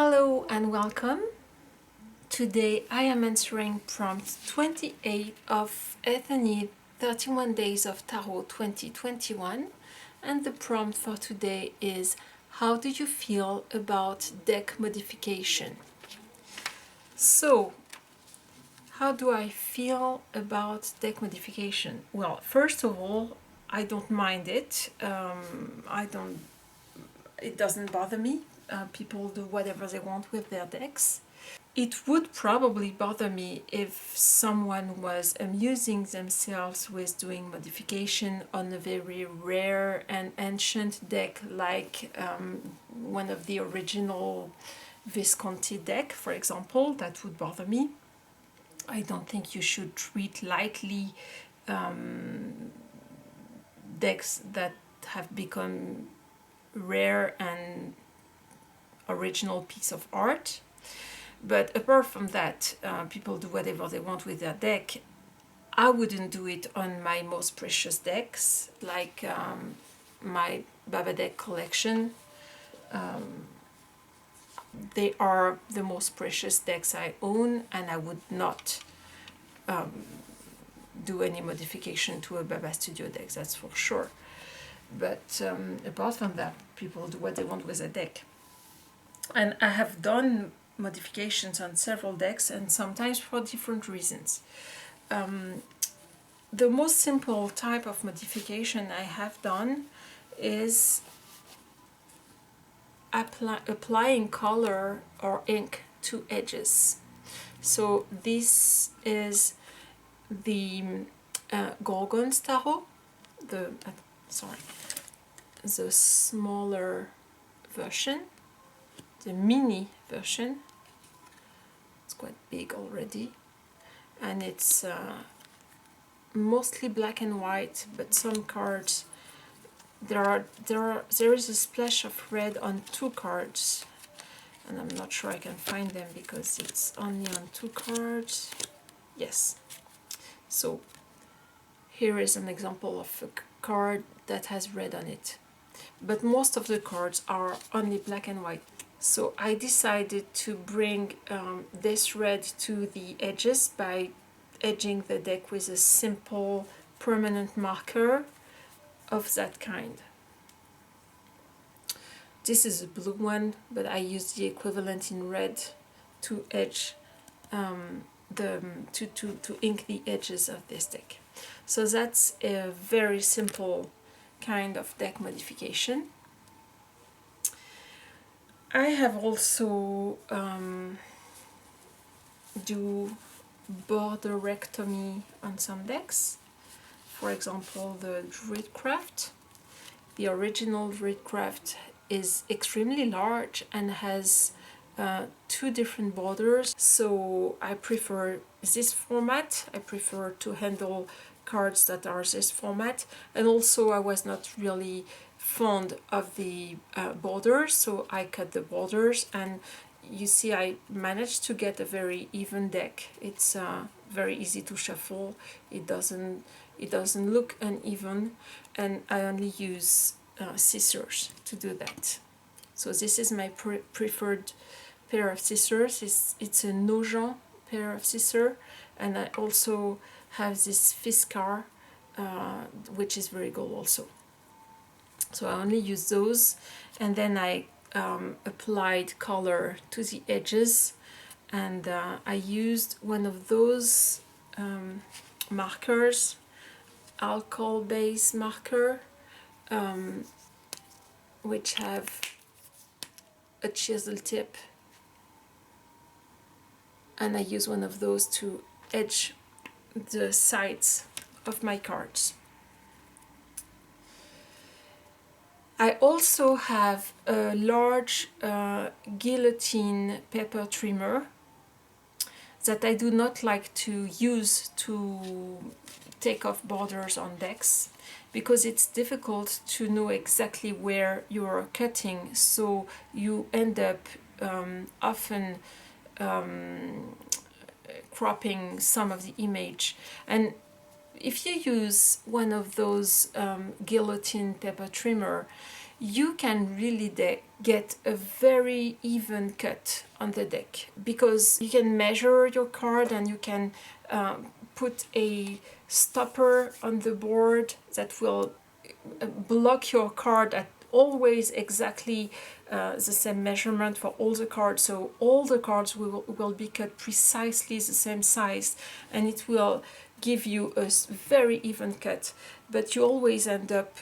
Hello and welcome. Today I am answering prompt 28 of Ethony 31 Days of Tarot 2021, and the prompt for today is: how do you feel about deck modification? So, how do I feel about deck modification? Well, first of all, I don't mind it. It doesn't bother me. People do whatever they want with their decks. It would probably bother me if someone was amusing themselves with doing modification on a very rare and ancient deck, like one of the original Visconti deck, for example. That would bother me. I don't think you should treat lightly decks that have become rare and original piece of art. But apart from that, people do whatever they want with their deck. I wouldn't do it on my most precious decks, like my Baba deck collection. They are the most precious decks I own, and I would not do any modification to a Baba Studio deck, that's for sure. But apart from that, people do what they want with a deck. And I have done modifications on several decks, and sometimes for different reasons. The most simple type of modification I have done is applying color or ink to edges. So this is the Gorgon tahoe, the smaller version, the mini version. It's quite big already, and it's mostly black and white, but some cards there is a splash of red on two cards, and I'm not sure I can find them because it's only on two cards. Yes, so here is an example of a card that has red on it, but most of the cards are only black and white. So I decided to bring this red to the edges by edging the deck with a simple permanent marker of that kind. This is a blue one, but I used the equivalent in red to edge to ink the edges of this deck. So that's a very simple kind of deck modification. I have also do Borderectomy on some decks. For example, the Druidcraft. The original Druidcraft is extremely large and has two different borders. So I prefer this format. I prefer to handle cards that are this format. And also I was not really fond of the borders, so I cut the borders, and you see I managed to get a very even deck. It's very easy to shuffle. It doesn't look uneven, and I only use scissors to do that. So this is my preferred pair of scissors. It's a Nogent pair of scissors, and I also have this Fiscars, which is very good also. So I only use those, and then I applied color to the edges, and I used one of those markers, alcohol base marker, which have a chisel tip, and I use one of those to edge the sides of my cards. I also have a large guillotine paper trimmer that I do not like to use to take off borders on decks, because it's difficult to know exactly where you are cutting, so you end up often cropping some of the image. And if you use one of those guillotine paper trimmer, you can really get a very even cut on the deck, because you can measure your card and you can put a stopper on the board that will block your card at always exactly the same measurement for all the cards, so all the cards will be cut precisely the same size, and it will give you a very even cut. But you always end up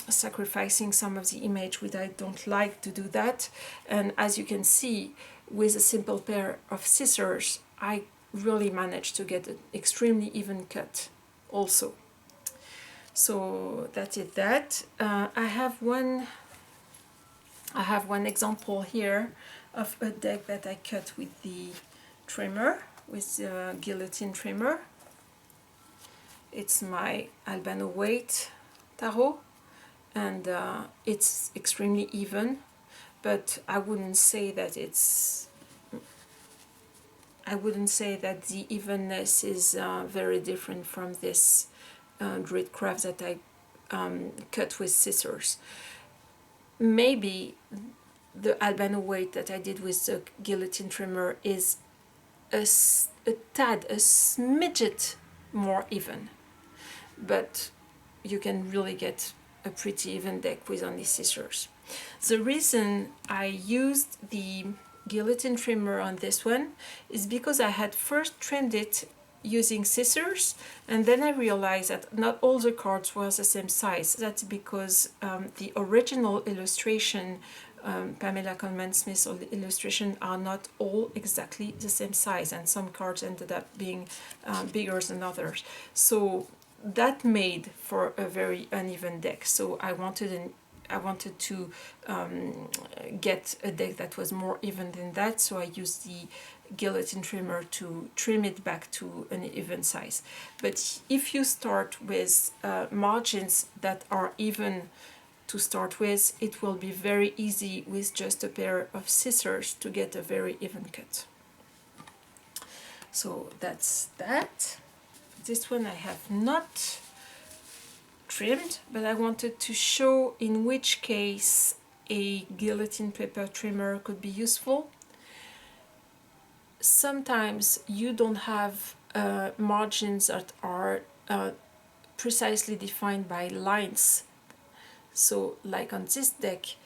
sacrificing some of the image, which I don't like to do that. And as you can see, with a simple pair of scissors, I really managed to get an extremely even cut also. So that's it. I have one example here of a deck that I cut with the trimmer, with the guillotine trimmer. It's my Albano Waite tahoe, and it's extremely even, but I wouldn't say that the evenness is very different from this Druidcraft that I cut with scissors. Maybe the Albano Waite that I did with the guillotine trimmer is a smidget more even, but you can really get a pretty even deck with only scissors. The reason I used the guillotine trimmer on this one is because I had first trimmed it using scissors, and then I realized that not all the cards were the same size. That's because the original illustration, Pamela Coleman Smith's illustration, are not all exactly the same size, and some cards ended up being bigger than others. So that made for a very uneven deck. So I wanted to get a deck that was more even than that, so I used the guillotine trimmer to trim it back to an even size. But if you start with margins that are even to start with, it will be very easy with just a pair of scissors to get a very even cut. So that's that. This one I have not trimmed, but I wanted to show in which case a guillotine paper trimmer could be useful. Sometimes you don't have margins that are precisely defined by lines. So like on this deck,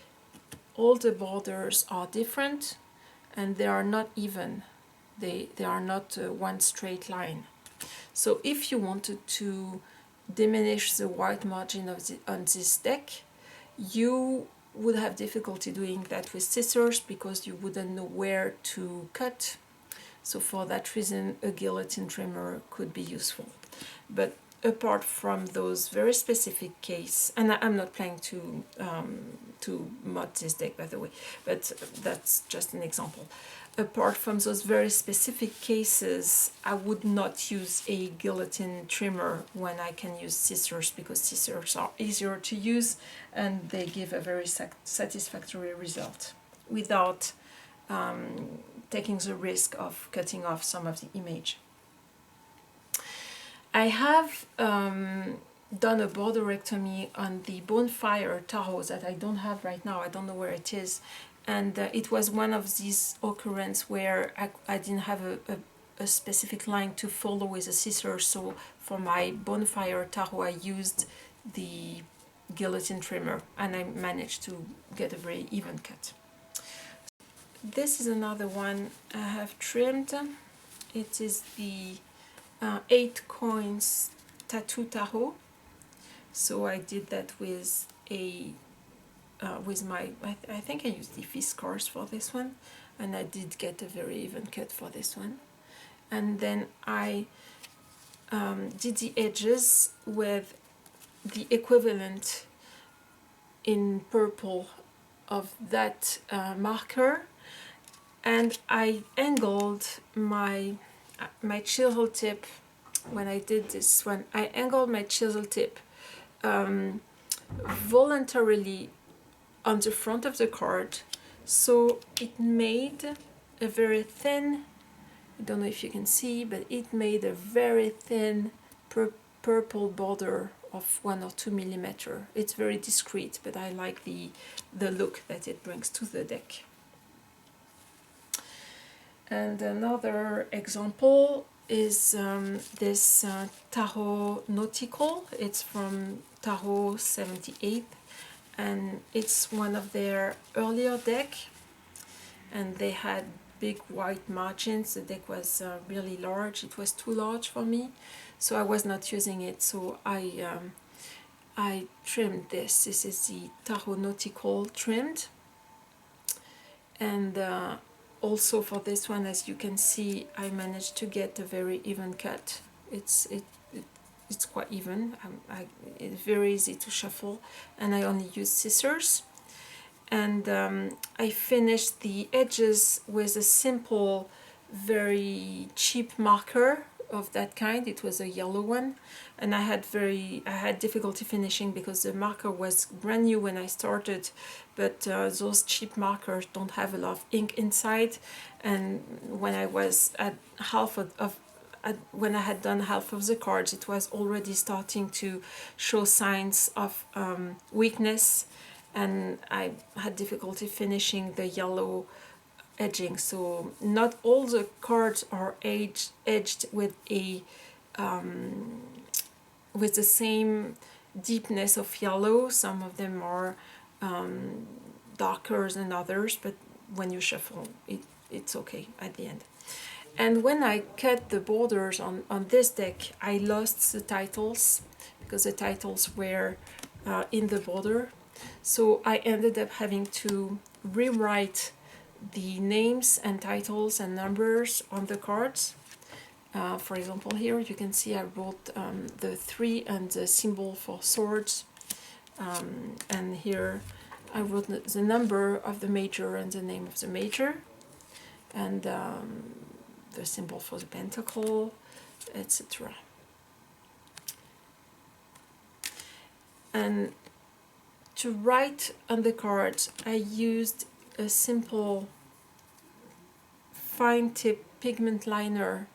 all the borders are different and they are not even. They are not one straight line. So if you wanted to diminish the white margin on this deck, you would have difficulty doing that with scissors because you wouldn't know where to cut. So for that reason, a guillotine trimmer could be useful. But apart from those very specific cases, and I'm not planning to mod this deck, by the way, but that's just an example. Apart from those very specific cases, I would not use a guillotine trimmer when I can use scissors, because scissors are easier to use and they give a very satisfactory result without taking the risk of cutting off some of the image. I have done a borderectomy on the bonfire tahoe that I don't have right now. I don't know where it is. And it was one of these occurrences where I didn't have a specific line to follow with a scissors. So for my bonfire tahoe, I used the guillotine trimmer and I managed to get a very even cut. This is another one I have trimmed. It is the 8 Coins Tatoo tahoe. So I did that with a with my, I think I used the Fiscars for this one, and I did get a very even cut for this one. And then I did the edges with the equivalent in purple of that marker, and I angled my chisel tip. When I did this one, I angled my chisel tip voluntarily on the front of the card, so it made a very thin, I don't know if you can see, but it made a very thin purple border of 1 or 2 millimeter. It's very discreet, but I like the look that it brings to the deck. And another example is this tahoe Nautical. It's from tahoe 78, and it's one of their earlier deck, and they had big white margins. The deck was really large. It was too large for me, so I was not using it. So I trimmed this. This is the tahoe Nautical trimmed, and also for this one, as you can see, I managed to get a very even cut. It's quite even. It's very easy to shuffle, and I only use scissors. And I finished the edges with a simple, very cheap marker of that kind. It was a yellow one, and I had difficulty finishing because the marker was brand new when I started, but those cheap markers don't have a lot of ink inside, and when I was at half when I had done half of the cards, it was already starting to show signs of weakness, and I had difficulty finishing the yellow edging. So not all the cards are edged with with the same deepness of yellow. Some of them are darker than others, but when you shuffle, it's okay at the end. And when I cut the borders on this deck, I lost the titles because the titles were in the border. So I ended up having to rewrite the names and titles and numbers on the cards. For example, here you can see I wrote the 3 and the symbol for swords. And here I wrote the number of the major and the name of the major. And the symbol for the pentacle, etc. And to write on the cards, I used a simple fine tip pigment liner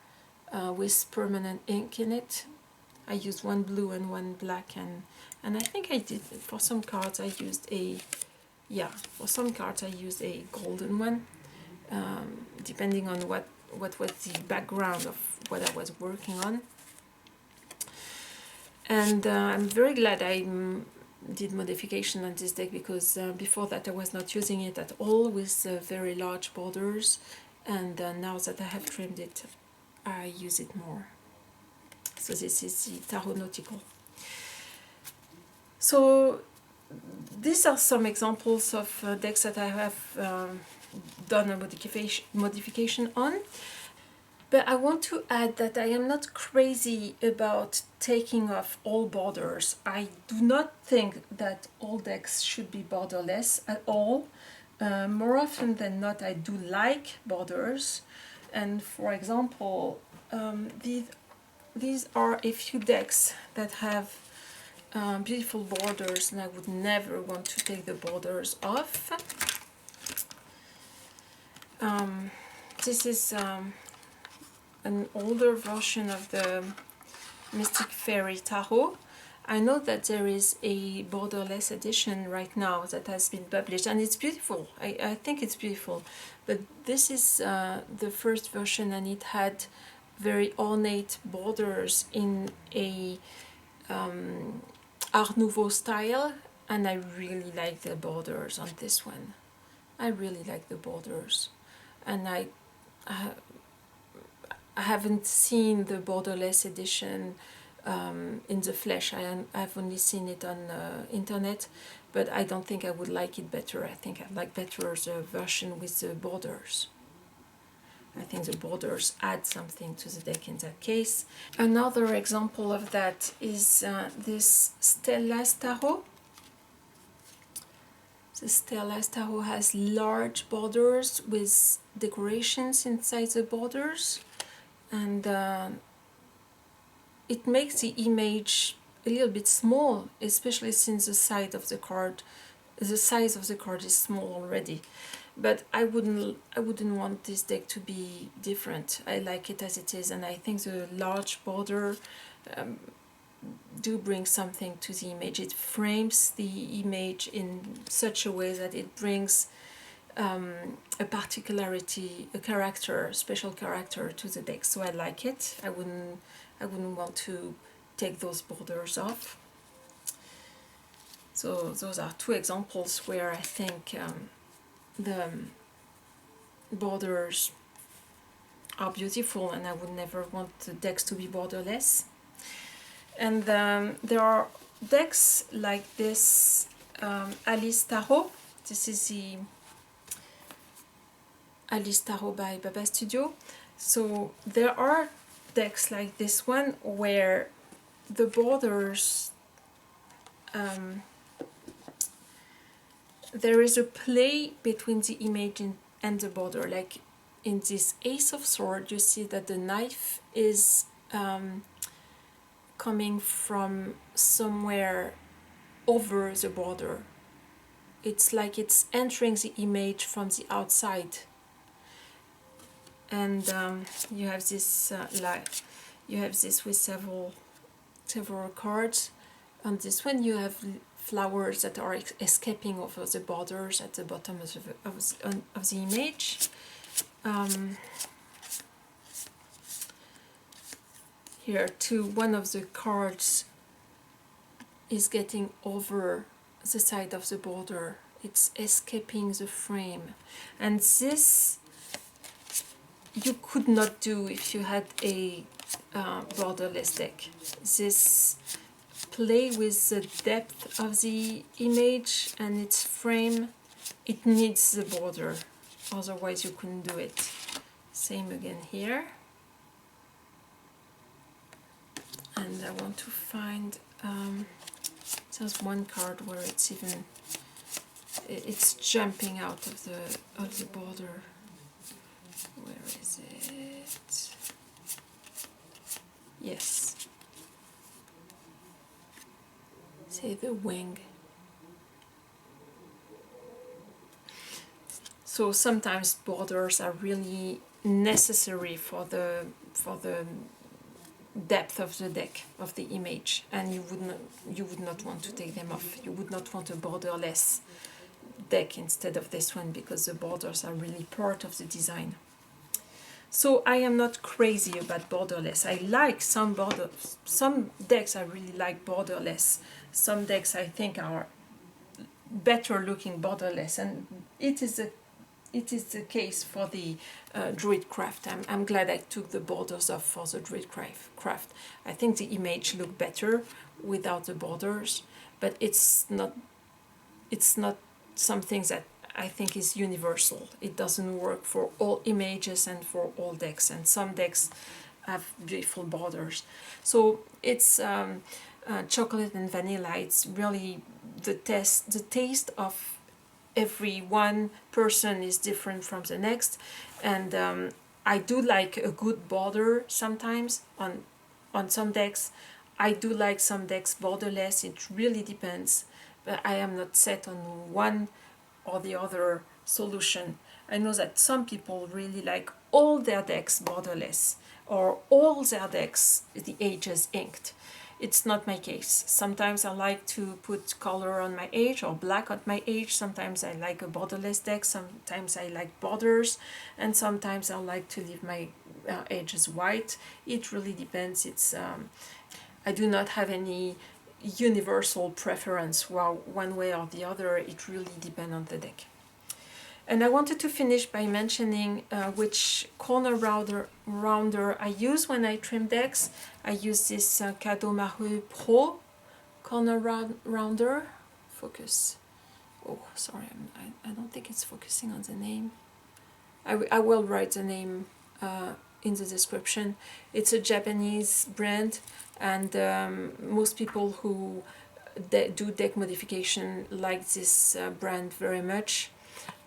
with permanent ink in it. I used one blue and one black, and I think I did for some cards I used a golden one, depending on what was the background of what I was working on. And I'm very glad I did modification on this deck, because before that I was not using it at all with very large borders, and now that I have trimmed it, I use it more. So this is the tahoe Nautical. So these are some examples of decks that I have done a modification on. But I want to add that I am not crazy about taking off all borders. I do not think that all decks should be borderless at all. More often than not, I do like borders. And for example, these are a few decks that have beautiful borders, and I would never want to take the borders off. This is an older version of the Mystic Faery tahoe. I know that there is a borderless edition right now that has been published, and it's beautiful. I think it's beautiful, but this is the first version, and it had very ornate borders in a Art Nouveau style, and I really like the borders on this one. I really like the borders, and I haven't seen the borderless edition in the flesh. I've only seen it on internet, but I don't think I would like it better. I think I like better the version with the borders. I think the borders add something to the deck in that case. Another example of that is this Stella's tahoe. The Stella's tahoe has large borders with decorations inside the borders, and it makes the image a little bit small, especially since the size of the card is small already. But I wouldn't want this deck to be different. I like it as it is, and I think the large border do bring something to the image. It frames the image in such a way that it brings a particularity, a character, special character to the deck. So I like it. I wouldn't want to take those borders off. So those are two examples where I think the borders are beautiful, and I would never want the decks to be borderless. And there are decks like this, Alice Tahoe. This is the Alice Tahoe by Baba Studio. So there are decks like this one where the borders, there is a play between the image and the border. Like in this Ace of Swords, you see that the knife is coming from somewhere over the border. It's like it's entering the image from the outside. And you have this with several cards. On this one, you have flowers that are escaping over the borders at the bottom of the image. Here too, one of the cards is getting over the side of the border. It's escaping the frame, and this you could not do if you had a borderless deck. This play with the depth of the image and its frame, it needs the border, otherwise you couldn't do it. Same again here. And I want to find, there's one card where it's jumping out of the border. Where is it? Yes. Say the wing. So sometimes borders are really necessary for the depth of the deck, of the image, and you would not want to take them off. You would not want a borderless deck instead of this one, because the borders are really part of the design. So I am not crazy about borderless. I like some decks. I really like borderless. Some decks I think are better looking borderless, and it is the case for the Druidcraft. I'm glad I took the borders off for the Druidcraft. I think the image look better without the borders, but it's not something that I think is universal. It doesn't work for all images and for all decks, and some decks have beautiful borders. So it's chocolate and vanilla. It's really the taste of every one person is different from the next, and I do like a good border sometimes on some decks. I do like some decks borderless. It really depends, but I am not set on one or the other solution. I know that some people really like all their decks borderless, or all their decks the edges inked. It's not my case. Sometimes I like to put color on my edge or black on my edge. Sometimes I like a borderless deck. Sometimes I like borders, and sometimes I like to leave my edges white. It really depends. I do not have any universal preference, one way or the other. It really depends on the deck. And I wanted to finish by mentioning which corner rounder I use when I trim decks. I use this Kadomaru Pro corner rounder. Focus. Oh, sorry, I don't think it's focusing on the name. I will write the name in the description. It's a Japanese brand, and most people who do deck modification like this brand very much.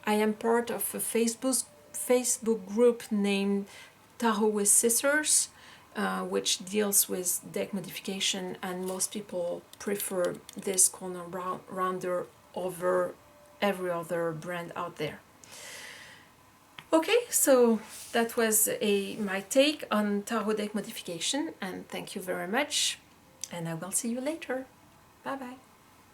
I am part of a Facebook group named Tahoe with Scissors, which deals with deck modification, and most people prefer this corner rounder over every other brand out there. Okay, so that was my take on Tahoe deck modification, and thank you very much. and I will see you later. Bye bye.